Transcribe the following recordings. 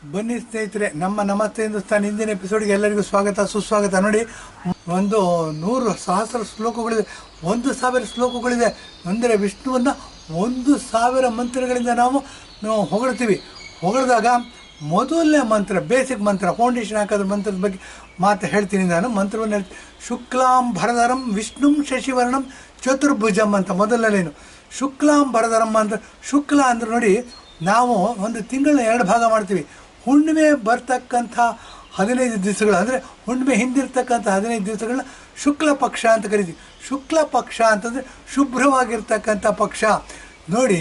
ಬನ್ನಿ ಸ್ನೇಹಿತರೆ, ನಮ್ಮ ನಮಸ್ತೆ ಹಿಂದೂಸ್ತಾನ್ ಹಿಂದಿನ ಎಪಿಸೋಡ್ಗೆ ಎಲ್ಲರಿಗೂ ಸ್ವಾಗತ ಸುಸ್ವಾಗತ. ನೋಡಿ, ಒಂದು 100 ಸಹಸ್ರ ಶ್ಲೋಕಗಳಿದೆ, 1000 ಶ್ಲೋಕಗಳಿದೆ. ಅಂದರೆ ವಿಷ್ಣುವನ್ನು 1000 ಮಂತ್ರಗಳಿಂದ ನಾವು ಹೊಗಳ್ತೀವಿ. ಹೊಗಳಿದಾಗ ಮೊದಲನೇ ಮಂತ್ರ, ಬೇಸಿಕ್ ಮಂತ್ರ, ಫೌಂಡೇಶನ್ ಹಾಕೋದ್ರ ಮಂತ್ರದ ಬಗ್ಗೆ ಮಾತು ಹೇಳ್ತೀನಿ. ನಾನು ಮಂತ್ರವನ್ನು ಶುಕ್ಲಾಂ ಭರಧರಂ ವಿಷ್ಣುಂ ಶಶಿವರ್ಣಂ ಚತುರ್ಭುಜಂ ಅಂತ ಮೊದಲನೇನು. ಶುಕ್ಲಾಂ ಭರಧರಂ ಅಂತ, ಶುಕ್ಲ ಅಂದ್ರೆ ನೋಡಿ, ನಾವು ಒಂದು ತಿಂಗಳನ್ನ 2 ಭಾಗ ಮಾಡ್ತೀವಿ. ಹುಣ್ಣಿಮೆ ಬರ್ತಕ್ಕಂಥ 15 ದಿವಸಗಳು, ಅಂದರೆ ಹುಣ್ಣಿಮೆ ಹಿಂದಿರ್ತಕ್ಕಂಥ 15 ದಿವಸಗಳನ್ನ ಶುಕ್ಲ ಪಕ್ಷ ಅಂತ ಕರಿತೀವಿ. ಶುಕ್ಲ ಪಕ್ಷ ಅಂತಂದರೆ ಶುಭ್ರವಾಗಿರ್ತಕ್ಕಂಥ ಪಕ್ಷ. ನೋಡಿ,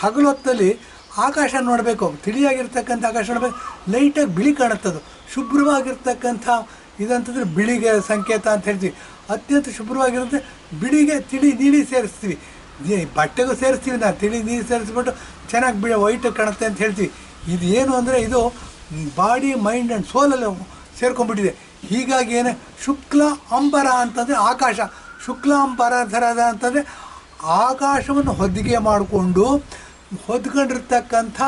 ಹಗಲೊತ್ತಲ್ಲಿ ಆಕಾಶ ನೋಡಬೇಕು, ತಿಳಿಯಾಗಿರ್ತಕ್ಕಂಥ ಆಕಾಶ ನೋಡಬೇಕು, ಲೈಟಾಗಿ ಬಿಳಿ ಕಾಣುತ್ತದು. ಶುಭ್ರವಾಗಿರ್ತಕ್ಕಂಥ ಇದಂತಂದರೆ ಬಿಳಿಗೆ ಸಂಕೇತ ಅಂತ ಹೇಳ್ತೀವಿ. ಅತ್ಯಂತ ಶುಭ್ರವಾಗಿರುತ್ತೆ. ಬಿಳಿಗೆ ತಿಳಿ ನೀಲಿ ಸೇರಿಸ್ತೀವಿ, ಬಟ್ಟೆಗೂ ಸೇರಿಸ್ತೀವಿ. ನಾವು ತಿಳಿ ನೀರು ಸೇರಿಸ್ಬಿಟ್ಟು ಚೆನ್ನಾಗಿ ವೈಟ್ ಕಾಣುತ್ತೆ ಅಂತ ಹೇಳ್ತೀವಿ. ಇದು ಏನು ಅಂದರೆ, ಇದು ಬಾಡಿ ಮೈಂಡ್ ಆ್ಯಂಡ್ ಸೋಲಲ್ಲಿ ಸೇರ್ಕೊಂಡ್ಬಿಟ್ಟಿದೆ. ಹೀಗಾಗಿ ಏನೇ ಶುಕ್ಲ ಅಂಬರ ಅಂತಂದರೆ ಆಕಾಶ, ಶುಕ್ಲ ಅಂಬರಧರದ ಅಂತಂದರೆ ಆಕಾಶವನ್ನು ಹೊದಿಕೆ ಮಾಡಿಕೊಂಡು ಹೊದ್ಕೊಂಡಿರ್ತಕ್ಕಂಥ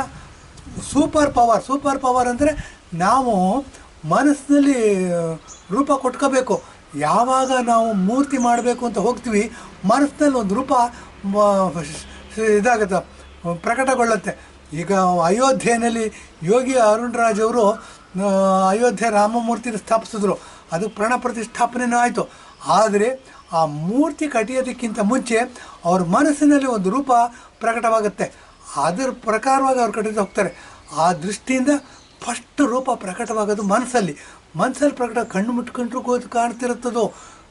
ಸೂಪರ್ ಪವರ್. ಸೂಪರ್ ಪವರ್ ಅಂದರೆ ನಾವು ಮನಸ್ಸಿನಲ್ಲಿ ರೂಪ ಕೊಟ್ಕೋಬೇಕು. ಯಾವಾಗ ನಾವು ಮೂರ್ತಿ ಮಾಡಬೇಕು ಅಂತ ಹೋಗ್ತೀವಿ, ಮನಸ್ಸಿನಲ್ಲಿ ಒಂದು ರೂಪ ಇದಾಗುತ್ತೆ, ಪ್ರಕಟಗೊಳ್ಳುತ್ತೆ. ಈಗ ಅಯೋಧ್ಯೆಯಲ್ಲಿ ಯೋಗಿ ಅರುಣ್ ರಾಜ್ ಅವರು ಅಯೋಧ್ಯೆ ರಾಮಮೂರ್ತಿನ ಸ್ಥಾಪಿಸಿದ್ರು. ಅದು ಪ್ರಾಣ ಪ್ರತಿಷ್ಠಾಪನೆಯೂ ಆಯಿತು. ಆದರೆ ಆ ಮೂರ್ತಿ ಕಟ್ಟಿಯೋದಕ್ಕಿಂತ ಮುಂಚೆ ಅವ್ರ ಮನಸ್ಸಿನಲ್ಲಿ ಒಂದು ರೂಪ ಪ್ರಕಟವಾಗುತ್ತೆ. ಅದರ ಪ್ರಕಾರವಾಗಿ ಅವ್ರು ಕಟ್ಟಿದ್ದು ಹೋಗ್ತಾರೆ. ಆ ದೃಷ್ಟಿಯಿಂದ ಫಸ್ಟ್ ರೂಪ ಪ್ರಕಟವಾಗೋದು ಮನಸ್ಸಲ್ಲಿ. ಮನಸ್ಸಲ್ಲಿ ಪ್ರಕಟ, ಕಣ್ಣು ಮುಟ್ಕೊಂಡ್ರೂ ಕಾಣ್ತಿರುತ್ತದೋ,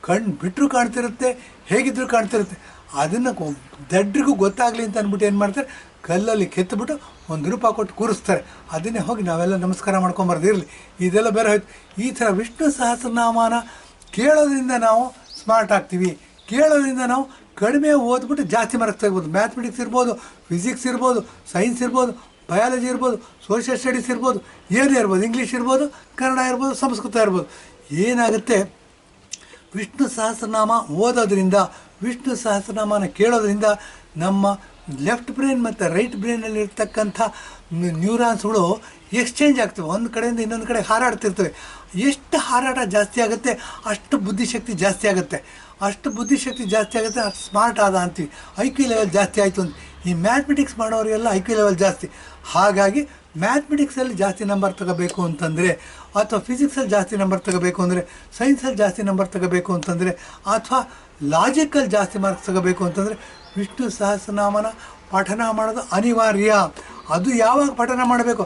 ಕಣ್ಣು ಬಿಟ್ಟರು ಕಾಣ್ತಿರುತ್ತೆ, ಹೇಗಿದ್ದರೂ ಕಾಣ್ತಿರುತ್ತೆ. ಅದನ್ನು ದಡ್ರಿಗೂ ಗೊತ್ತಾಗಲಿ ಅಂತ ಅಂದ್ಬಿಟ್ಟು ಏನು ಮಾಡ್ತಾರೆ, ಕಲ್ಲಲ್ಲಿ ಕೆತ್ತಬಿಟ್ಟು ಒಂದು ರೂಪ ಕೊಟ್ಟು ಕೂರಿಸ್ತಾರೆ. ಅದನ್ನೇ ಹೋಗಿ ನಾವೆಲ್ಲ ನಮಸ್ಕಾರ ಮಾಡ್ಕೊಂಬರ್ದಿರಲಿ. ಇದೆಲ್ಲ ಬೇರೆ ಹೋಯ್ತು. ಈ ಥರ ವಿಷ್ಣು ಸಹಸ್ರನಾಮನ ಕೇಳೋದ್ರಿಂದ ನಾವು ಸ್ಮಾರ್ಟ್ ಆಗ್ತೀವಿ. ಕೇಳೋದ್ರಿಂದ ನಾವು ಕಡಿಮೆ ಓದ್ಬಿಟ್ಟು ಜಾಸ್ತಿ ಮಾರ್ಕ್ಸ್ ತೆಗ್ಬೋದು. ಮ್ಯಾಥಮೆಟಿಕ್ಸ್ ಇರ್ಬೋದು, ಫಿಸಿಕ್ಸ್ ಇರ್ಬೋದು, ಸೈನ್ಸ್ ಇರ್ಬೋದು, ಬಯಾಲಜಿ ಇರ್ಬೋದು, ಸೋಷಿಯಲ್ ಸ್ಟಡೀಸ್ ಇರ್ಬೋದು, ಏನೇ ಇರ್ಬೋದು, ಇಂಗ್ಲೀಷ್ ಇರ್ಬೋದು, ಕನ್ನಡ ಇರ್ಬೋದು, ಸಂಸ್ಕೃತ ಇರ್ಬೋದು. ಏನಾಗುತ್ತೆ, ವಿಷ್ಣು ಸಹಸ್ರನಾಮ ಓದೋದ್ರಿಂದ, ವಿಷ್ಣು ಸಹಸ್ರನಾಮನ ಕೇಳೋದ್ರಿಂದ ನಮ್ಮ ಲೆಫ್ಟ್ ಬ್ರೈನ್ ಮತ್ತು ರೈಟ್ ಬ್ರೈನಲ್ಲಿ ಇರ್ತಕ್ಕಂಥ ನ್ಯೂರಾನ್ಸ್ಗಳು ಎಕ್ಸ್ಚೇಂಜ್ ಆಗ್ತವೆ. ಒಂದು ಕಡೆಯಿಂದ ಇನ್ನೊಂದು ಕಡೆ ಹಾರಾಡ್ತಿರ್ತವೆ. ಎಷ್ಟು ಹಾರಾಟ ಜಾಸ್ತಿ ಆಗುತ್ತೆ ಅಷ್ಟು ಬುದ್ಧಿಶಕ್ತಿ ಜಾಸ್ತಿ ಆಗುತ್ತೆ. ಅಷ್ಟು ಬುದ್ಧಿಶಕ್ತಿ ಜಾಸ್ತಿ ಆಗುತ್ತೆ, ಅಷ್ಟು ಸ್ಮಾರ್ಟ್ ಆದ ಅಂತೀವಿ. IQ ಲೆವೆಲ್ ಜಾಸ್ತಿ ಆಯಿತು ಅಂತ. ಈ ಮ್ಯಾಥಮೆಟಿಕ್ಸ್ ಮಾಡೋರಿಗೆಲ್ಲ IQ ಲೆವೆಲ್ ಜಾಸ್ತಿ. ಹಾಗಾಗಿ ಮ್ಯಾಥಮೆಟಿಕ್ಸಲ್ಲಿ ಜಾಸ್ತಿ ನಂಬರ್ ತಗೋಬೇಕು ಅಂತಂದರೆ, ಅಥವಾ ಫಿಸಿಕ್ಸಲ್ಲಿ ಜಾಸ್ತಿ ನಂಬರ್ ತಗೋಬೇಕು ಅಂದರೆ, ಸೈನ್ಸಲ್ಲಿ ಜಾಸ್ತಿ ನಂಬರ್ ತಗೋಬೇಕು ಅಂತಂದರೆ, ಅಥವಾ ಲಾಜಿಕಲ್ಲಿ ಜಾಸ್ತಿ ಮಾರ್ಕ್ಸ್ ತಗೋಬೇಕು ಅಂತಂದರೆ ವಿಷ್ಣು ಸಹಸ್ರನಾಮನ ಪಠನ ಮಾಡೋದು ಅನಿವಾರ್ಯ. ಅದು ಯಾವಾಗ ಪಠನ ಮಾಡಬೇಕು,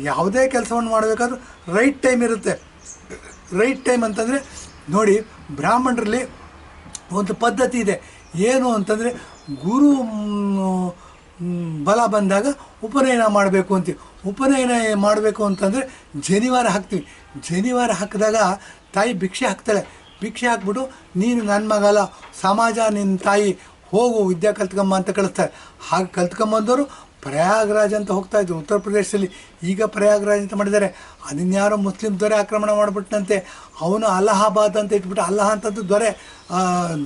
ಯಾವುದೇ ಕೆಲಸವನ್ನು ಮಾಡಬೇಕಾದ್ರೂ ರೈಟ್ ಟೈಮ್ ಇರುತ್ತೆ. ರೈಟ್ ಟೈಮ್ ಅಂತಂದರೆ ನೋಡಿ, ಬ್ರಾಹ್ಮಣರಲ್ಲಿ ಒಂದು ಪದ್ಧತಿ ಇದೆ. ಏನು ಅಂತಂದರೆ, ಗುರು ಬಲ ಬಂದಾಗ ಉಪನಯನ ಮಾಡಬೇಕು ಅಂತೀವಿ. ಉಪನಯನ ಮಾಡಬೇಕು ಅಂತಂದರೆ ಜನಿವಾರ ಹಾಕ್ತೀವಿ. ಜನಿವಾರ ಹಾಕಿದಾಗ ತಾಯಿ ಭಿಕ್ಷೆ ಹಾಕ್ತಾಳೆ. ಭಿಕ್ಷೆ ಹಾಕ್ಬಿಟ್ಟು, ನೀನು ನನ್ನ ಮಗಲ್ಲ, ಸಮಾಜ ನಿನ್ನ ತಾಯಿ, ಹೋಗು ವಿದ್ಯಾ ಕಲ್ತ್ಕೊಂಬ ಅಂತ ಕಳಿಸ್ತಾರೆ. ಹಾಗೆ ಕಲ್ತ್ಕೊಂಬಂದವರು ಪ್ರಯಾಗ್ರಾಜ್ ಅಂತ ಹೋಗ್ತಾಯಿದ್ರು ಉತ್ತರ ಪ್ರದೇಶದಲ್ಲಿ. ಈಗ ಪ್ರಯಾಗ್ರಾಜ್ ಅಂತ ಮಾಡಿದ್ದಾರೆ. ಅದನ್ಯಾರೋ ಮುಸ್ಲಿಂ ದೊರೆ ಆಕ್ರಮಣ ಮಾಡಿಬಿಟ್ಟಂತೆ. ಅವನು ಅಲಹಾಬಾದ್ ಅಂತ ಇಟ್ಬಿಟ್ಟು, ಅಲ್ಲಹ ಅಂತದ್ದು ದೊರೆ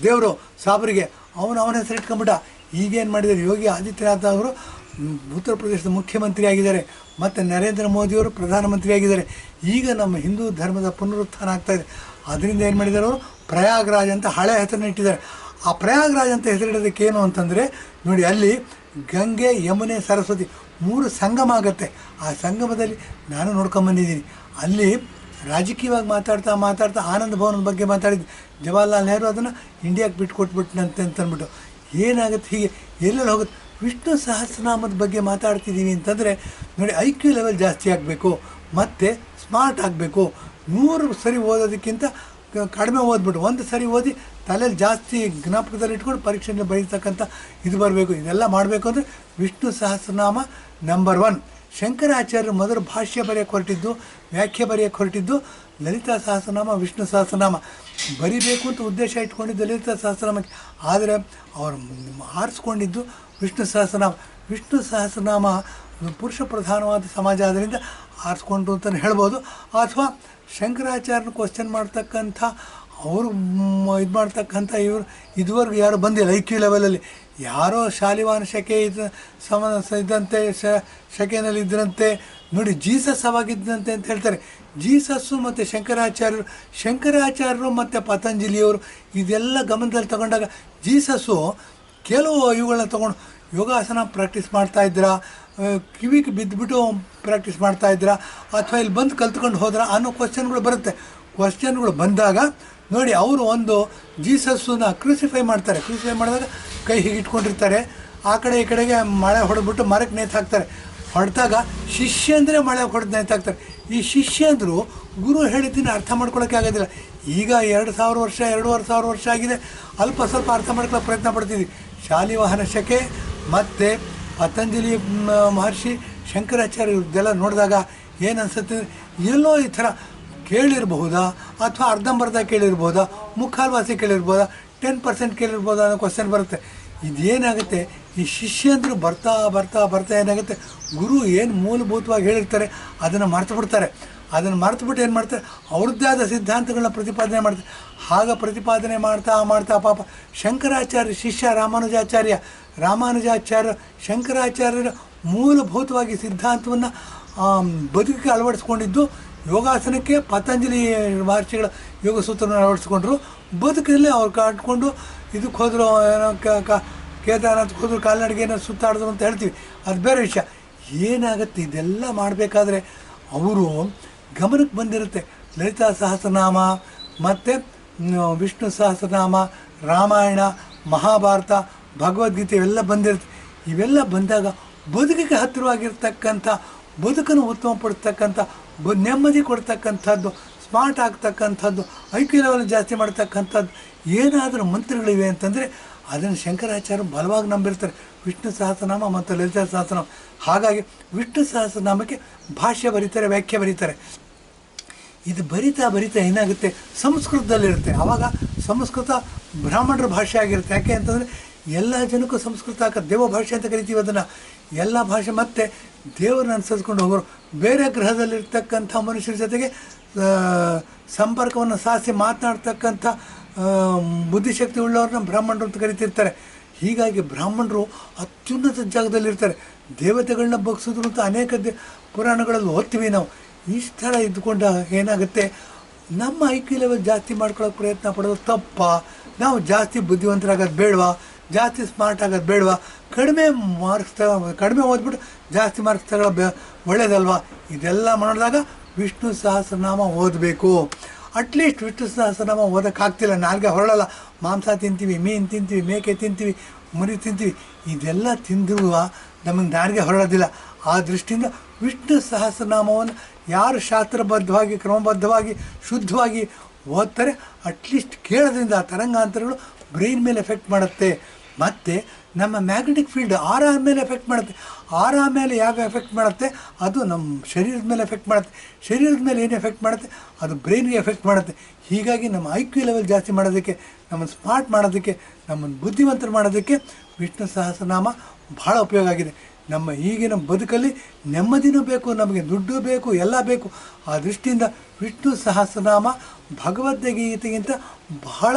ದೇವರು ಸಾಬರಿಗೆ, ಅವನ ಹೆಸರು ಇಟ್ಕೊಂಬಿಟ್ಟ. ಈಗೇನು ಮಾಡಿದ್ದಾರೆ, ಯೋಗಿ ಆದಿತ್ಯನಾಥ್ ಅವರು ಉತ್ತರ ಪ್ರದೇಶದ ಮುಖ್ಯಮಂತ್ರಿ ಆಗಿದ್ದಾರೆ, ಮತ್ತು ನರೇಂದ್ರ ಮೋದಿಯವರು ಪ್ರಧಾನಮಂತ್ರಿ ಆಗಿದ್ದಾರೆ. ಈಗ ನಮ್ಮ ಹಿಂದೂ ಧರ್ಮದ ಪುನರುತ್ಥಾನ ಆಗ್ತಾಯಿದೆ. ಅದರಿಂದ ಏನು ಮಾಡಿದ್ದಾರೆ, ಅವರು ಪ್ರಯಾಗ್ರಾಜ್ ಅಂತ ಹಳೆ ಹೆಸರನ್ನ ಇಟ್ಟಿದ್ದಾರೆ. ಆ ಪ್ರಯಾಗ್ರಾಜ್ ಅಂತ ಹೆಸರಿಡೋದಕ್ಕೇನು ಅಂತಂದರೆ ನೋಡಿ, ಅಲ್ಲಿ ಗಂಗೆ, ಯಮುನೆ, ಸರಸ್ವತಿ 3 ಸಂಗಮ ಆಗುತ್ತೆ. ಆ ಸಂಗಮದಲ್ಲಿ ನಾನು ನೋಡ್ಕೊಂಬಂದಿದ್ದೀನಿ. ಅಲ್ಲಿ ರಾಜಕೀಯವಾಗಿ ಮಾತಾಡ್ತಾ ಆನಂದ ಭವನದ ಬಗ್ಗೆ ಮಾತಾಡಿದ್ದು ಜವಾಹರ್ಲಾಲ್ ನೆಹರು ಅದನ್ನು ಇಂಡಿಯಾಕ್ಕೆ ಬಿಟ್ಟು ಕೊಟ್ಬಿಟ್ನಂತೆ ಅಂತಂದ್ಬಿಟ್ಟು. ಏನಾಗುತ್ತೆ, ಹೀಗೆ ಎಲ್ಲೆಲ್ಲಿ ಹೋಗುತ್ತೆ. ವಿಷ್ಣು ಸಹಸ್ರನಾಮದ ಬಗ್ಗೆ ಮಾತಾಡ್ತಿದ್ದೀವಿ ಅಂತಂದರೆ ನೋಡಿ, IQ ಲೆವೆಲ್ ಜಾಸ್ತಿ ಆಗಬೇಕು, ಮತ್ತು ಸ್ಮಾರ್ಟ್ ಆಗಬೇಕು. 100 ಸರಿ ಓದೋದಕ್ಕಿಂತ ಕಡಿಮೆ ಓದ್ಬಿಟ್ಟು 1 ಸರಿ ಓದಿ ತಲೆಯಲ್ಲಿ ಜಾಸ್ತಿ ಜ್ಞಾಪಕದಲ್ಲಿ ಇಟ್ಕೊಂಡು ಪರೀಕ್ಷೆಯಲ್ಲಿ ಬರೀತಕ್ಕಂಥ ಇದು ಬರಬೇಕು. ಇದೆಲ್ಲ ಮಾಡಬೇಕು ಅಂದರೆ ವಿಷ್ಣು ಸಹಸ್ರನಾಮ ನಂಬರ್ 1. ಶಂಕರಾಚಾರ್ಯರು ಮೊದಲು ಭಾಷ್ಯ ಬರೆಯೋಕ್ಕೆ ಹೊರಟಿದ್ದು, ವ್ಯಾಖ್ಯೆ ಬರೆಯೋಕ್ಕೆ ಹೊರಟಿದ್ದು ಲಲಿತಾ ಸಹಸ್ರನಾಮ, ವಿಷ್ಣು ಸಹಸ್ರನಾಮ ಬರಿಬೇಕು ಅಂತ ಉದ್ದೇಶ ಇಟ್ಕೊಂಡಿದ್ದು ಲಲಿತಾ ಸಹಸ್ರನಾಮಕ್ಕೆ. ಆದರೆ ಅವರು ಆರಿಸ್ಕೊಂಡಿದ್ದು ವಿಷ್ಣು ಸಹಸ್ರನಾಮ. ವಿಷ್ಣು ಸಹಸ್ರನಾಮ ಪುರುಷ ಪ್ರಧಾನವಾದ ಸಮಾಜ ಆದ್ದರಿಂದ ಆರಿಸ್ಕೊಂಡು ಅಂತಲೇ ಹೇಳ್ಬೋದು. ಅಥವಾ ಶಂಕರಾಚಾರ್ಯನ ಕ್ವಶನ್ ಮಾಡ್ತಕ್ಕಂಥ, ಅವರು ಇದು ಮಾಡ್ತಕ್ಕಂಥ ಇವರು ಇದುವರೆಗೂ ಯಾರು ಬಂದಿಲ್ಲ IQ ಲೆವೆಲಲ್ಲಿ. ಯಾರೋ ಶಾಲಿವಾನ ಶಕೆ ಇದ್ದಂತೆ ಶಕೆಯಲ್ಲಿ ಇದ್ರಂತೆ ನೋಡಿ ಜೀಸಸ್ ಅವಾಗಿದ್ದಂತೆ ಅಂತ ಹೇಳ್ತಾರೆ. ಜೀಸಸ್ಸು ಮತ್ತು ಶಂಕರಾಚಾರ್ಯರು ಮತ್ತು ಪತಂಜಲಿಯವರು ಇದೆಲ್ಲ ಗಮನದಲ್ಲಿ ತಗೊಂಡಾಗ ಜೀಸಸ್ಸು ಕೆಲವು ಇವುಗಳನ್ನ ತೊಗೊಂಡು ಯೋಗಾಸನ ಪ್ರಾಕ್ಟೀಸ್ ಮಾಡ್ತಾಯಿದ್ರಾ, ಕಿವಿಗೆ ಬಿದ್ದುಬಿಟ್ಟು ಪ್ರಾಕ್ಟೀಸ್ ಮಾಡ್ತಾಯಿದ್ರಾ, ಅಥವಾ ಇಲ್ಲಿ ಬಂದು ಕಲ್ತ್ಕೊಂಡು ಹೋದ್ರಾ ಅನ್ನೋ ಕ್ವಶನ್ಗಳು ಬರುತ್ತೆ. ಕ್ವಶನ್ಗಳು ಬಂದಾಗ ನೋಡಿ ಅವರು ಒಂದು ಜೀಸಸ್ಸನ್ನ ಕ್ರೂಸಿಫೈ ಮಾಡ್ತಾರೆ. ಕ್ರೂಸಿಫೈ ಮಾಡಿದಾಗ ಕೈ ಹೀಗೆ ಇಟ್ಕೊಂಡಿರ್ತಾರೆ, ಆ ಕಡೆ ಈ ಕಡೆಗೆ ಮಳೆ ಹೊಡೆದ್ಬಿಟ್ಟು ಮರಕ್ಕೆ ನೇತು ಹಾಕ್ತಾರೆ. ಹೊಡೆದಾಗ ಶಿಷ್ಯ ಅಂದರೆ ಮಳೆ ಹೊಡೆದು ನೇತು ಹಾಕ್ತಾರೆ. ಈ ಶಿಷ್ಯಂದರು ಗುರು ಹೇಳಿದ್ದನ್ನು ಅರ್ಥ ಮಾಡ್ಕೊಳ್ಳೋಕ್ಕೆ ಆಗೋದಿಲ್ಲ. ಈಗ 2000 ವರ್ಷ 2500 ವರ್ಷ ಆಗಿದೆ, ಅಲ್ಪ ಸ್ವಲ್ಪ ಅರ್ಥ ಮಾಡ್ಕೊಳ್ಳೋ ಪ್ರಯತ್ನ ಪಡ್ತಿದ್ವಿ. ಶಾಲಿವಾಹನ ಶಕೆ ಮತ್ತು ಪತಂಜಲಿ ಮಹರ್ಷಿ ಶಂಕರಾಚಾರ್ಯದೆಲ್ಲ ನೋಡಿದಾಗ ಏನು ಅನಿಸುತ್ತೆ, ಎಲ್ಲೋ ಈ ಥರ ಕೇಳಿರಬಹುದಾ, ಅಥವಾ ಅರ್ಧಂಬರ್ಧ ಕೇಳಿರ್ಬೋದಾ, ಮುಕ್ಕಾಲ್ವಾಸಿ ಕೇಳಿರ್ಬೋದಾ, 10% ಕೇಳಿರ್ಬೋದಾ ಅನ್ನೋ ಕ್ವಶನ್ ಬರುತ್ತೆ. ಇದೇನಾಗುತ್ತೆ, ಈ ಶಿಷ್ಯಂದರು ಬರ್ತಾ ಬರ್ತಾ ಬರ್ತಾ ಏನಾಗುತ್ತೆ, ಗುರು ಏನು ಮೂಲಭೂತವಾಗಿ ಹೇಳಿರ್ತಾರೆ ಅದನ್ನು ಮರ್ತು ಬಿಡ್ತಾರೆ. ಅದನ್ನು ಮರೆತುಬಿಟ್ಟು ಏನು ಮಾಡ್ತಾರೆ, ಅವ್ರದ್ದೇ ಆದ ಸಿದ್ಧಾಂತಗಳನ್ನ ಪ್ರತಿಪಾದನೆ ಮಾಡ್ತಾರೆ. ಆಗ ಪ್ರತಿಪಾದನೆ ಮಾಡ್ತಾ ಮಾಡ್ತಾ ಪಾಪ ಶಂಕರಾಚಾರ್ಯ ಶಿಷ್ಯ ರಾಮಾನುಜಾಚಾರ್ಯ ಶಂಕರಾಚಾರ್ಯರ ಮೂಲಭೂತವಾಗಿ ಸಿದ್ಧಾಂತವನ್ನು ಬದುಕಿಗೆ ಅಳವಡಿಸ್ಕೊಂಡಿದ್ದು ಯೋಗಾಸನಕ್ಕೆ ಪತಂಜಲಿ ಮಹರ್ಷಿಗಳ ಯೋಗ ಸೂತ್ರವನ್ನು ಅಳವಡಿಸ್ಕೊಂಡ್ರು. ಬದುಕಲ್ಲಿ ಅವ್ರು ಕಾಟ್ಕೊಂಡು ಇದಕ್ಕೆ ಹೋದ್ರು, ಏನೋ ಕೇದಾರನಾಥ್ಗೆ ಹೋದ್ರು, ಕಾಲ್ನಡಿಗೆನ ಸುತ್ತಾಡಿದ್ರು ಅಂತ ಹೇಳ್ತೀವಿ, ಅದು ಬೇರೆ ವಿಷಯ. ಏನಾಗುತ್ತೆ, ಇದೆಲ್ಲ ಮಾಡಬೇಕಾದ್ರೆ ಅವರು ಗಮನಕ್ಕೆ ಬಂದಿರುತ್ತೆ ಲಲಿತಾ ಸಹಸ್ರನಾಮ ಮತ್ತು ವಿಷ್ಣು ಸಹಸ್ರನಾಮ, ರಾಮಾಯಣ, ಮಹಾಭಾರತ, ಭಗವದ್ಗೀತೆ ಇವೆಲ್ಲ ಬಂದಿರುತ್ತೆ. ಇವೆಲ್ಲ ಬಂದಾಗ ಬದುಕಿಗೆ ಹತ್ತಿರವಾಗಿರ್ತಕ್ಕಂಥ, ಬದುಕನ್ನು ಉತ್ತಮಪಡಿಸ್ತಕ್ಕಂಥ, ನೆಮ್ಮದಿ ಕೊಡ್ತಕ್ಕಂಥದ್ದು, ಸ್ಮಾರ್ಟ್ ಆಗ್ತಕ್ಕಂಥದ್ದು, ಐಕ್ಯ ಲೆವೆಲ್ ಜಾಸ್ತಿ ಮಾಡ್ತಕ್ಕಂಥದ್ದು ಏನಾದರೂ ಮಂತ್ರಗಳಿವೆ ಅಂತಂದರೆ ಅದನ್ನು ಶಂಕರಾಚಾರ್ಯರು ಬಲವಾಗಿ ನಂಬಿರ್ತಾರೆ. ವಿಷ್ಣು ಸಹಸ್ರನಾಮ ಮತ್ತು ಲಲಿತಾ ಸಹಸ್ರನಾಮ. ಹಾಗಾಗಿ ವಿಷ್ಣು ಸಹಸ್ರನಾಮಕ್ಕೆ ಭಾಷ್ಯ ಬರೀತಾರೆ, ವ್ಯಾಖ್ಯೆ ಬರೀತಾರೆ. ಇದು ಬರಿತಾ ಬರಿತಾ ಏನಾಗುತ್ತೆ, ಸಂಸ್ಕೃತದಲ್ಲಿರುತ್ತೆ. ಆವಾಗ ಸಂಸ್ಕೃತ ಬ್ರಾಹ್ಮಣರ ಭಾಷೆ ಆಗಿರುತ್ತೆ. ಯಾಕೆ ಅಂತಂದರೆ ಎಲ್ಲ ಜನಕ್ಕೂ ಸಂಸ್ಕೃತ ದೇವ ಭಾಷೆ ಅಂತ ಕರಿತೀವಿ ಅದನ್ನು. ಎಲ್ಲ ಭಾಷೆ ಮತ್ತು ದೇವರನ್ನ ಅನುಸರಿಸ್ಕೊಂಡು ಹೋಗೋರು, ಬೇರೆ ಗ್ರಹದಲ್ಲಿರ್ತಕ್ಕಂಥ ಮನುಷ್ಯರ ಜೊತೆಗೆ ಸಂಪರ್ಕವನ್ನು ಸಾಧಿಸಿ ಮಾತನಾಡ್ತಕ್ಕಂಥ ಬುದ್ಧಿಶಕ್ತಿ ಉಳ್ಳವ್ರನ್ನ ಬ್ರಾಹ್ಮಣರು ಅಂತ ಕರಿತಿರ್ತಾರೆ. ಹೀಗಾಗಿ ಬ್ರಾಹ್ಮಣರು ಅತ್ಯುನ್ನತ ಜಾಗದಲ್ಲಿರ್ತಾರೆ. ದೇವತೆಗಳನ್ನ ಬಗ್ಸಿದ್ರು ಅಂತ ಅನೇಕ ಪುರಾಣಗಳಲ್ಲಿ ಓದ್ತೀವಿ ನಾವು. ಇಷ್ಟೆಲ್ಲ ಇದ್ದುಕೊಂಡ ಏನಾಗುತ್ತೆ, ನಮ್ಮ ಐಕ್ಯ ಲೆವೆಲ್ ಜಾಸ್ತಿ ಮಾಡ್ಕೊಳ್ಳೋಕೆ ಪ್ರಯತ್ನ ಪಡೋದು ತಪ್ಪ. ನಾವು ಜಾಸ್ತಿ ಬುದ್ಧಿವಂತರಾಗೋದು ಬೇಡವಾ, ಜಾಸ್ತಿ ಸ್ಮಾರ್ಟ್ ಆಗೋದು ಬೇಡವಾ, ಕಡಿಮೆ ಓದ್ಬಿಟ್ಟು ಜಾಸ್ತಿ ಮಾರ್ಕ್ಸ್ ತಗೊಳ್ಳೋ ಒಳ್ಳೇದಲ್ವಾ? ಇದೆಲ್ಲ ಮಾಡಿದಾಗ ವಿಷ್ಣು ಸಹಸ್ರನಾಮ ಓದಬೇಕು. ಅಟ್ಲೀಸ್ಟ್ ವಿಷ್ಣು ಸಹಸ್ರನಾಮ ಓದೋಕ್ಕಾಗ್ತಿಲ್ಲ, ನಾಲ್ಗೆ ಹೊರಳಲ್ಲ. ಮಾಂಸ ತಿಂತೀವಿ, ಮೀನು ತಿಂತೀವಿ, ಮೇಕೆ ತಿಂತೀವಿ, ಮುರಿ ತಿಂತೀವಿ, ಇದೆಲ್ಲ ತಿಂದಿರುವ ನಮಗೆ ನಾಲ್ಗೆ ಹೊರಳೋದಿಲ್ಲ. ಆ ದೃಷ್ಟಿಯಿಂದ ವಿಷ್ಣು ಸಹಸ್ರನಾಮವನ್ನು ಯಾರು ಶಾಸ್ತ್ರಬದ್ಧವಾಗಿ, ಕ್ರಮಬದ್ಧವಾಗಿ, ಶುದ್ಧವಾಗಿ ಓದ್ತಾರೆ, ಅಟ್ಲೀಸ್ಟ್ ಕೇಳೋದ್ರಿಂದ ಆ ತರಂಗಾಂತರಗಳು ಬ್ರೈನ್ ಮೇಲೆ ಎಫೆಕ್ಟ್ ಮಾಡುತ್ತೆ. ಮತ್ತು ನಮ್ಮ ಮ್ಯಾಗ್ನೆಟಿಕ್ ಫೀಲ್ಡ್ ಆರ ಮೇಲೆ ಎಫೆಕ್ಟ್ ಮಾಡುತ್ತೆ. ಆರ ಮೇಲೆ ಯಾವ ಎಫೆಕ್ಟ್ ಮಾಡುತ್ತೆ, ಅದು ನಮ್ಮ ಶರೀರದ ಮೇಲೆ ಎಫೆಕ್ಟ್ ಮಾಡುತ್ತೆ. ಶರೀರದ ಮೇಲೆ ಏನು ಎಫೆಕ್ಟ್ ಮಾಡುತ್ತೆ, ಅದು ಬ್ರೈನ್ಗೆ ಎಫೆಕ್ಟ್ ಮಾಡುತ್ತೆ. ಹೀಗಾಗಿ ನಮ್ಮ ಐಕ್ಯೂ ಲೆವೆಲ್ ಜಾಸ್ತಿ ಮಾಡೋದಕ್ಕೆ, ನಮ್ಮನ್ನು ಸ್ಮಾರ್ಟ್ ಮಾಡೋದಕ್ಕೆ, ನಮ್ಮನ್ನು ಬುದ್ಧಿವಂತರು ಮಾಡೋದಕ್ಕೆ ವಿಷ್ಣು ಸಹಸ್ರನಾಮ ಭಾಳ ಉಪಯೋಗ ಆಗಿದೆ. ನಮ್ಮ ಈಗಿನ ಬದುಕಲ್ಲಿ ನೆಮ್ಮದಿನೂ ಬೇಕು, ನಮಗೆ ದುಡ್ಡು ಬೇಕು, ಎಲ್ಲ ಬೇಕು. ಆ ದೃಷ್ಟಿಯಿಂದ ವಿಷ್ಣು ಸಹಸ್ರನಾಮ ಭಗವದ್ಗೀತೆಗಿಂತ ಬಹಳ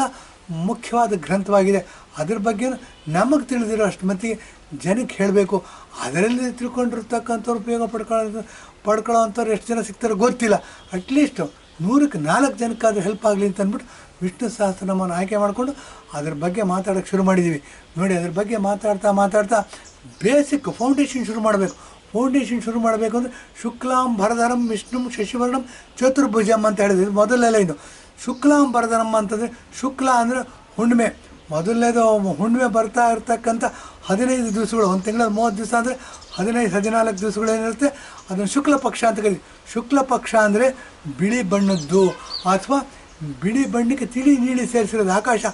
ಮುಖ್ಯವಾದ ಗ್ರಂಥವಾಗಿದೆ. ಅದ್ರ ಬಗ್ಗೆ ನಮಗೆ ತಿಳಿದಿರೋ ಅಷ್ಟು ಮಟ್ಟಿಗೆ ಜನಕ್ಕೆ ಹೇಳಬೇಕು. ಅದರಲ್ಲಿ ತಿಳ್ಕೊಂಡಿರ್ತಕ್ಕಂಥವ್ರು ಉಪಯೋಗ ಪಡ್ಕೊಳ್ಳೋ ಅಂಥವ್ರು ಎಷ್ಟು ಜನ ಸಿಗ್ತಾರೋ ಗೊತ್ತಿಲ್ಲ. ಅಟ್ಲೀಸ್ಟ್ 100ಕ್ಕೆ 4 ಜನಕ್ಕಾದರೂ ಹೆಲ್ಪ್ ಆಗಲಿ ಅಂತ ಅಂದ್ಬಿಟ್ಟು ವಿಷ್ಣು ಸಹಸ್ರನಾಮವನ್ನು ಆಯ್ಕೆ ಮಾಡಿಕೊಂಡು ಅದ್ರ ಬಗ್ಗೆ ಮಾತಾಡೋಕ್ಕೆ ಶುರು ಮಾಡಿದ್ದೀವಿ. ನೋಡಿ, ಅದ್ರ ಬಗ್ಗೆ ಮಾತಾಡ್ತಾ ಬೇಸಿಕ್ ಫೌಂಡೇಶನ್ ಶುರು ಮಾಡಬೇಕು. ಫೌಂಡೇಶನ್ ಶುರು ಮಾಡಬೇಕು ಅಂದರೆ ಶುಕ್ಲಾಂ ಭರಧರಂ ವಿಷ್ಣು ಶಶಿವರ್ಣಂ ಚತುರ್ಭುಜಂ ಅಂತ ಹೇಳಿದ್ರು. ಇದು ಮೊದಲನೇ ಇದು. ಶುಕ್ಲಾಂ ಭರಧರಂ ಅಂತಂದರೆ, ಶುಕ್ಲ ಅಂದರೆ ಹುಣ್ಣಿಮೆ. ಮೊದಲನೇದು ಹುಣ್ಣಿಮೆ ಬರ್ತಾ ಇರ್ತಕ್ಕಂಥ 15 ದಿವಸಗಳು, ಒಂದು ತಿಂಗಳಲ್ಲಿ 30 ದಿವಸ ಅಂದರೆ 15-14 ದಿವಸಗಳೇನಿರುತ್ತೆ ಅದನ್ನು ಶುಕ್ಲ ಪಕ್ಷ ಅಂತ ಕರೀತೀವಿ. ಶುಕ್ಲ ಪಕ್ಷ ಅಂದರೆ ಬಿಳಿ ಬಣ್ಣದ್ದು, ಅಥವಾ ಬಿಳಿ ಬಣ್ಣಕ್ಕೆ ತಿಳಿ ನೀಲಿ ಸೇರಿಸಿರೋದು. ಆಕಾಶ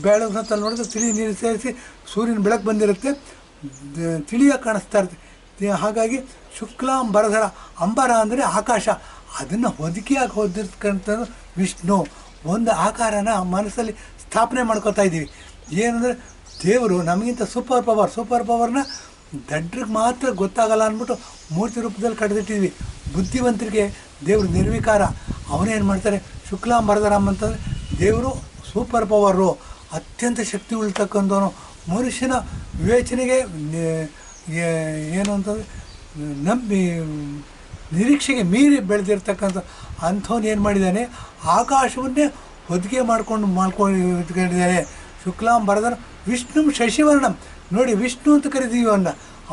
ಬೆಳಗ್ಗೆ ನೋಡಿದ್ರೆ ತಿಳಿ ನೀರು ಸೇರಿಸಿ ಸೂರ್ಯನ ಬೆಳಕು ಬಂದಿರುತ್ತೆ, ತಿಳಿಯಾಗಿ ಕಾಣಿಸ್ತಾ ಇರುತ್ತೆ. ಹಾಗಾಗಿ ಶುಕ್ಲಾಂ ಭರಧರ, ಅಂಬರ ಅಂದರೆ ಆಕಾಶ, ಅದನ್ನು ಹೊದಿಕೆಯಾಗಿ ಹೊದಿರ್ತಕ್ಕಂಥದ್ದು ವಿಷ್ಣು. ಒಂದು ಆಕಾರನ ಮನಸ್ಸಲ್ಲಿ ಸ್ಥಾಪನೆ ಮಾಡ್ಕೋತಾ ಇದ್ದೀವಿ. ಏನಂದರೆ ದೇವರು ನಮಗಿಂತ ಸೂಪರ್ ಪವರ್ನ ದಡ್ರಿಗೆ ಮಾತ್ರ ಗೊತ್ತಾಗಲ್ಲ ಅಂದ್ಬಿಟ್ಟು ಮೂರ್ತಿ ರೂಪದಲ್ಲಿ ಕಡ್ದಿಟ್ಟಿದ್ವಿ. ಬುದ್ಧಿವಂತರಿಗೆ ದೇವರು ನಿರ್ವಿಕಾರ. ಅವನೇನು ಮಾಡ್ತಾರೆ, ಶುಕ್ಲಾಂ ಭರಧರಂ ಅಂತಂದರೆ ದೇವರು ಸೂಪರ್ ಪವರು, ಅತ್ಯಂತ ಶಕ್ತಿ ಉಳ್ತಕ್ಕಂಥವನು. ಮನುಷ್ಯನ ವಿವೇಚನೆಗೆ ಏನು ಅಂತಂದರೆ ನಿರೀಕ್ಷೆಗೆ ಮೀರಿ ಬೆಳೆದಿರ್ತಕ್ಕಂಥ ಅಂಥವ್ನು ಏನು ಮಾಡಿದ್ದಾನೆ, ಆಕಾಶವನ್ನೇ ಹೊದಿಕೆ ಮಾಡ್ಕೊಂಡಿದ್ದಾನೆ. ಶುಕ್ಲಾಂ ಬರದರ ವಿಷ್ಣು ಶಶಿವರ್ಣಂ. ನೋಡಿ, ವಿಷ್ಣು ಅಂತ ಕರಿತೀವಿ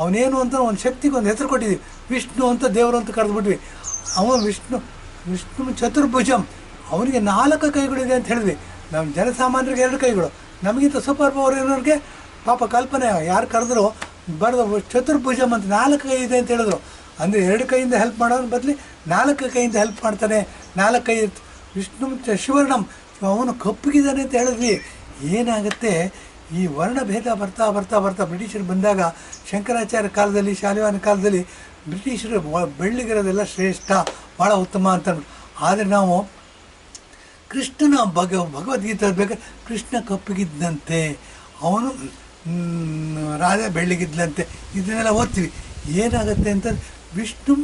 ಅವನೇನು ಅಂತ ಒಂದು ಶಕ್ತಿಗೆ ಒಂದು ಹೆಸರು ಕೊಟ್ಟಿದ್ದೀವಿ, ವಿಷ್ಣು ಅಂತ ದೇವರು ಅಂತ ಕರೆದ್ಬಿಟ್ವಿ. ವಿಷ್ಣು ಚತುರ್ಭುಜಂ, ಅವನಿಗೆ 4 ಕೈಗಳಿದೆ ಅಂತ ಹೇಳಿದ್ವಿ. ನಮ್ಮ ಜನಸಾಮಾನ್ಯರಿಗೆ 2 ಕೈಗಳು, ನಮಗಿಂತ ಸೂಪರ್ ಪವರ್ ಇರೋರಿಗೆ ಪಾಪ ಕಲ್ಪನೆ ಯಾರು ಕರೆದ್ರು ಬರೆದು ಚತುರ್ಭುಜಂ ಅಂತ 4 ಕೈ ಇದೆ ಅಂತ ಹೇಳಿದ್ರು. ಅಂದರೆ 2 ಕೈಯಿಂದ ಹೆಲ್ಪ್ ಮಾಡೋದ್ರ ಬದಲು 4 ಕೈಯಿಂದ ಹೆಲ್ಪ್ ಮಾಡ್ತಾನೆ. 4 ಕೈ ವಿಷ್ಣು ಶಿವರ್ಣಂ, ಅವನು ಕಪ್ಪಗಿದ್ದಾನೆ ಅಂತ ಹೇಳಿದ್ವಿ. ಏನಾಗುತ್ತೆ, ಈ ವರ್ಣಭೇದ ಬರ್ತಾ ಬರ್ತಾ ಬರ್ತಾ ಬ್ರಿಟಿಷರು ಬಂದಾಗ ಶಂಕರಾಚಾರ್ಯ ಕಾಲದಲ್ಲಿ, ಶಾಲಿವಾಹನ ಕಾಲದಲ್ಲಿ ಬ್ರಿಟಿಷರು ಬೆಳ್ಳಿಗಿರೋದೆಲ್ಲ ಶ್ರೇಷ್ಠ, ಭಾಳ ಉತ್ತಮ ಅಂತ. ಆದರೆ ನಾವು ಕೃಷ್ಣನ ಭಗವದ್ಗೀತೆ ಬೇಕಾದ್ರೆ ಕೃಷ್ಣ ಕಪ್ಪಗಿದ್ದಂತೆ, ಅವನು ರಾಧೆ ಬೆಳ್ಳಿಗಿದ್ದಂತೆ, ಇದನ್ನೆಲ್ಲ ಓದ್ತೀವಿ. ಏನಾಗುತ್ತೆ ಅಂತಂದ್ರೆ ವಿಷ್ಣು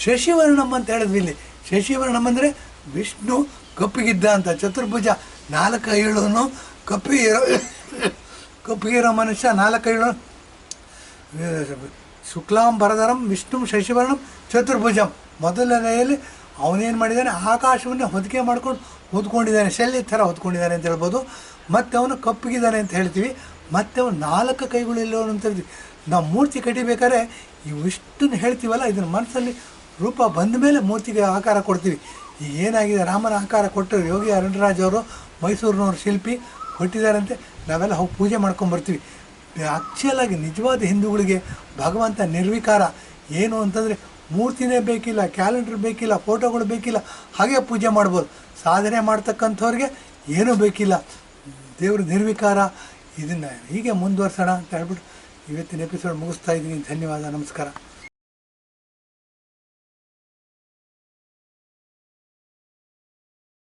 ಶಶಿವರ್ಣಂ ಅಂತ ಹೇಳಿದ್ವಿ. ಇಲ್ಲಿ ಶಶಿವರ್ಣಂ ಅಂದರೆ ವಿಷ್ಣು ಕಪ್ಪಗಿದ್ದ ಅಂತ. ಚತುರ್ಭುಜ, 4 ಕೈಗಳನ್ನು, ಕಪ್ಪಿಗಿರೋ ಮನುಷ್ಯ, 4 ಕೈಗಳು. ಶುಕ್ಲಾಂ ಬರದರಂ ವಿಷ್ಣು ಶಶಿವರ್ಣಂ ಚತುರ್ಭುಜಂ. ಮೊದಲನೆಯಲ್ಲಿ ಅವನೇನು ಮಾಡಿದ್ದಾನೆ, ಆಕಾಶವನ್ನೇ ಹೊದಿಕೆ ಮಾಡ್ಕೊಂಡು ಹೊದ್ಕೊಂಡಿದ್ದಾನೆ, ಶೆಲ್ಲಿ ಥರ ಹೊದ್ಕೊಂಡಿದ್ದಾನೆ ಅಂತ ಹೇಳ್ಬೋದು. ಮತ್ತು ಅವನು ಕಪ್ಪಗಿದ್ದಾನೆ ಅಂತ ಹೇಳ್ತೀವಿ. ಮತ್ತು ಅವನು 4 ಕೈಗಳು ಎಲ್ಲವನು ಅಂತ ಹೇಳ್ತೀವಿ. ನಾವು ಮೂರ್ತಿ ಕಟ್ಟಿಬೇಕಾದ್ರೆ ಇವಿಷ್ಟನ್ನು ಹೇಳ್ತೀವಲ್ಲ, ಇದನ್ನು ಮನಸ್ಸಲ್ಲಿ ರೂಪ ಬಂದ ಮೇಲೆ ಮೂರ್ತಿಗೆ ಆಕಾರ ಕೊಡ್ತೀವಿ. ಈಗ ಏನಾಗಿದೆ, ರಾಮನ ಆಕಾರ ಕೊಟ್ಟರು ಯೋಗಿ ಅರುಣರಾಜ್ ಅವರು, ಮೈಸೂರಿನವ್ರ ಶಿಲ್ಪಿ ಕೊಟ್ಟಿದ್ದಾರಂತೆ. ನಾವೆಲ್ಲ ಹೋಗಿ ಪೂಜೆ ಮಾಡ್ಕೊಂಬರ್ತೀವಿ. ಆ್ಯಕ್ಚುಲಾಗಿ ನಿಜವಾದ ಹಿಂದೂಗಳಿಗೆ ಭಗವಂತ ನಿರ್ವಿಕಾರ. ಏನು ಅಂತಂದರೆ ಮೂರ್ತಿನೇ ಬೇಕಿಲ್ಲ, ಕ್ಯಾಲೆಂಡರ್ ಬೇಕಿಲ್ಲ, ಫೋಟೋಗಳು ಬೇಕಿಲ್ಲ, ಹಾಗೆ ಪೂಜೆ ಮಾಡ್ಬೋದು. ಸಾಧನೆ ಮಾಡ್ತಕ್ಕಂಥವ್ರಿಗೆ ಏನೂ ಬೇಕಿಲ್ಲ, ದೇವರು ನಿರ್ವಿಕಾರ. ಇದನ್ನು ಹೀಗೆ ಮುಂದುವರ್ಸೋಣ ಅಂತ ಹೇಳ್ಬಿಟ್ಟು ಇವತ್ತಿನ ಎಪಿಸೋಡ್ ಮುಗಿಸ್ತಾ ಇದ್ದೀನಿ. ಧನ್ಯವಾದ, ನಮಸ್ಕಾರ.